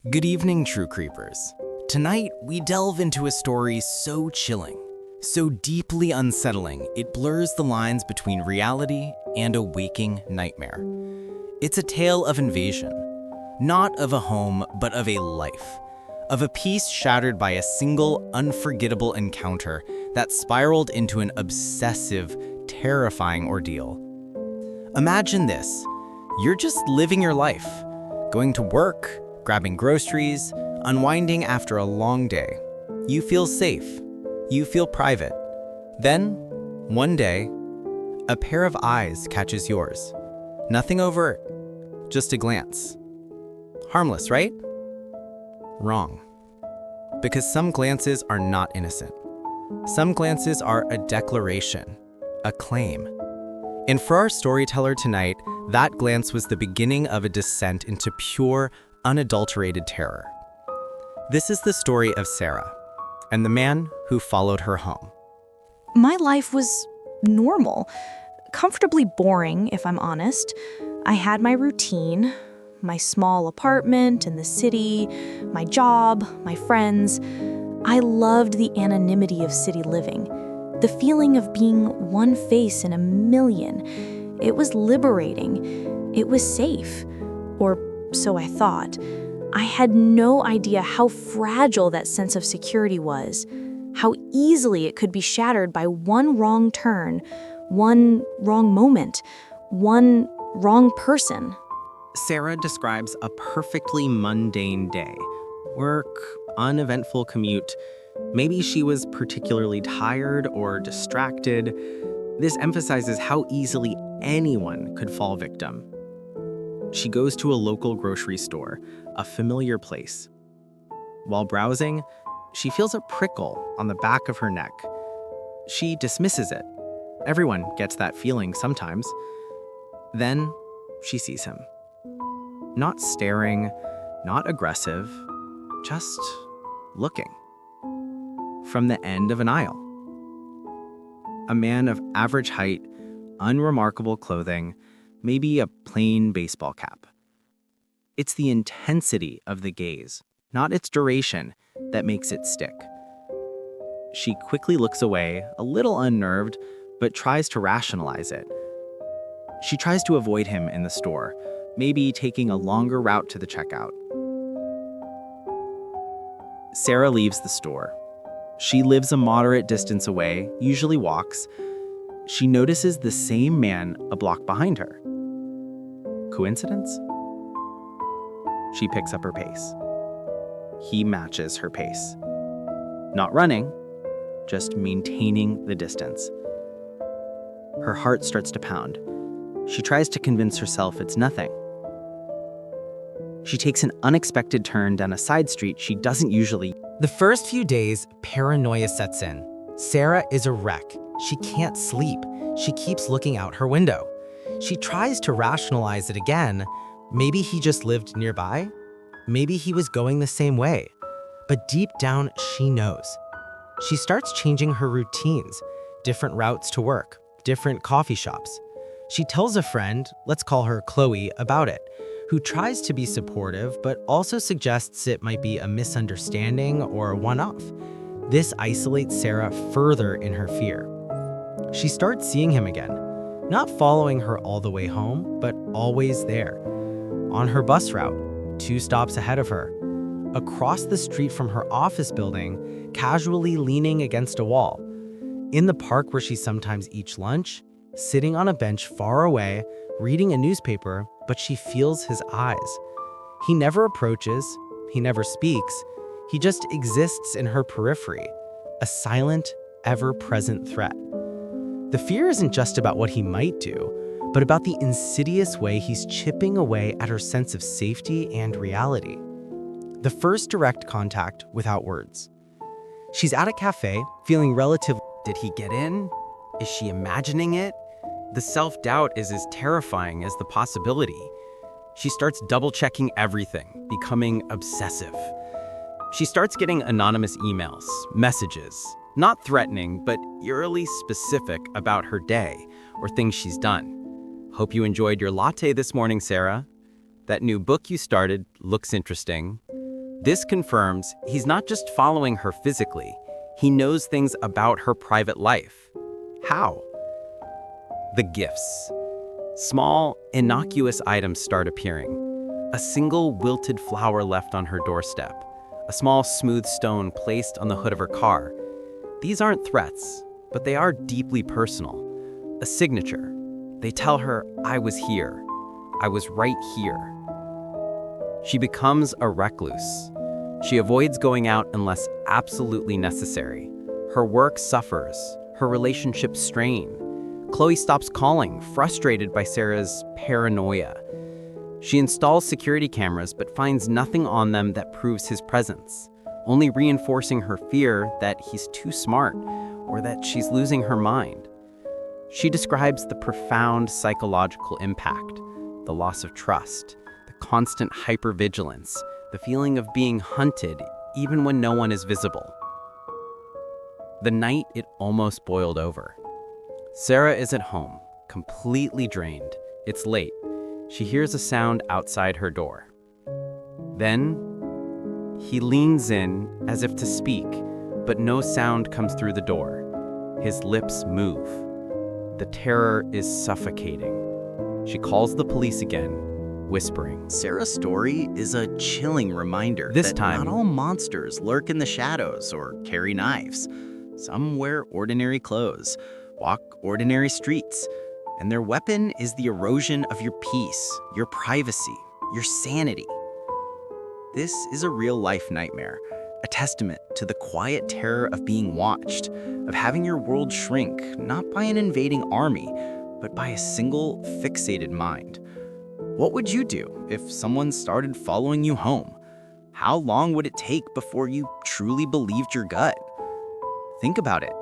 Good evening, True Creepers. Tonight, we delve into a story so chilling, so deeply unsettling, it blurs the lines between reality and a waking nightmare. It's a tale of invasion, not of a home, but of a life, of a peace shattered by a single, unforgettable encounter that spiraled into an obsessive, terrifying ordeal. Imagine this. You're just living your life, going to work, grabbing groceries, unwinding after a long day. You feel safe. You feel private. Then, one day, a pair of eyes catches yours. Nothing overt, just a glance. Harmless, right? Wrong. Because some glances are not innocent. Some glances are a declaration, a claim. And for our storyteller tonight, that glance was the beginning of a descent into pure, unadulterated terror. This is the story of Sarah and the man who followed her home. My life was normal, comfortably boring, if I'm honest. I had my routine, my small apartment in the city, my job, my friends. I loved the anonymity of city living, the feeling of being one face in a million. It was liberating. It was safe, or so I thought. I had no idea how fragile that sense of security was, how easily it could be shattered by one wrong turn, one wrong moment, one wrong person. Sarah describes a perfectly mundane day. Work, uneventful commute. Maybe she was particularly tired or distracted. This emphasizes how easily anyone could fall victim. She goes to a local grocery store, a familiar place. While browsing, she feels a prickle on the back of her neck. She dismisses it. Everyone gets that feeling sometimes. Then she sees him. Not staring, not aggressive, just looking. From the end of an aisle. A man of average height, unremarkable clothing, maybe a plain baseball cap. It's the intensity of the gaze, not its duration, that makes it stick. She quickly looks away, a little unnerved, but tries to rationalize it. She tries to avoid him in the store, maybe taking a longer route to the checkout. Sarah leaves the store. She lives a moderate distance away, usually walks. She notices the same man a block behind her. Coincidence? She picks up her pace. He matches her pace. Not running, just maintaining the distance. Her heart starts to pound. She tries to convince herself it's nothing. She takes an unexpected turn down a side street she doesn't usually. The first few days, paranoia sets in. Sarah is a wreck. She can't sleep. She keeps looking out her window. She tries to rationalize it again. Maybe he just lived nearby. Maybe he was going the same way. But deep down, she knows. She starts changing her routines, different routes to work, different coffee shops. She tells a friend, let's call her Chloe, about it, who tries to be supportive, but also suggests it might be a misunderstanding or a one-off. This isolates Sarah further in her fear. She starts seeing him again, not following her all the way home, but always there. On her bus route, 2 stops ahead of her. Across the street from her office building, casually leaning against a wall. In the park where she sometimes eats lunch, sitting on a bench far away, reading a newspaper, but she feels his eyes. He never approaches, he never speaks, he just exists in her periphery, a silent, ever-present threat. The fear isn't just about what he might do, but about the insidious way he's chipping away at her sense of safety and reality. The first direct contact without words. She's at a cafe, feeling relatively. Did he get in? Is she imagining it? The self-doubt is as terrifying as the possibility. She starts double-checking everything, becoming obsessive. She starts getting anonymous emails, messages, not threatening, but eerily specific about her day or things she's done. Hope you enjoyed your latte this morning, Sarah. That new book you started looks interesting. This confirms he's not just following her physically, he knows things about her private life. How? The gifts. Small, innocuous items start appearing. A single wilted flower left on her doorstep. A small smooth stone placed on the hood of her car. These aren't threats, but they are deeply personal. A signature. They tell her, I was here. I was right here. She becomes a recluse. She avoids going out unless absolutely necessary. Her work suffers. Her relationships strain. Chloe stops calling, frustrated by Sarah's paranoia. She installs security cameras but finds nothing on them that proves his presence, only reinforcing her fear that he's too smart or that she's losing her mind. She describes the profound psychological impact, the loss of trust, the constant hypervigilance, the feeling of being hunted even when no one is visible. The night it almost boiled over. Sarah is at home, completely drained. It's late. She hears a sound outside her door. Then, he leans in as if to speak, but no sound comes through the door. His lips move. The terror is suffocating. She calls the police again, whispering. Sarah's story is a chilling reminder This that time- not all monsters lurk in the shadows or carry knives. Some wear ordinary clothes, walk ordinary streets, and their weapon is the erosion of your peace, your privacy, your sanity. This is a real-life nightmare, a testament to the quiet terror of being watched, of having your world shrink, not by an invading army, but by a single fixated mind. What would you do if someone started following you home? How long would it take before you truly believed your gut? Think about it.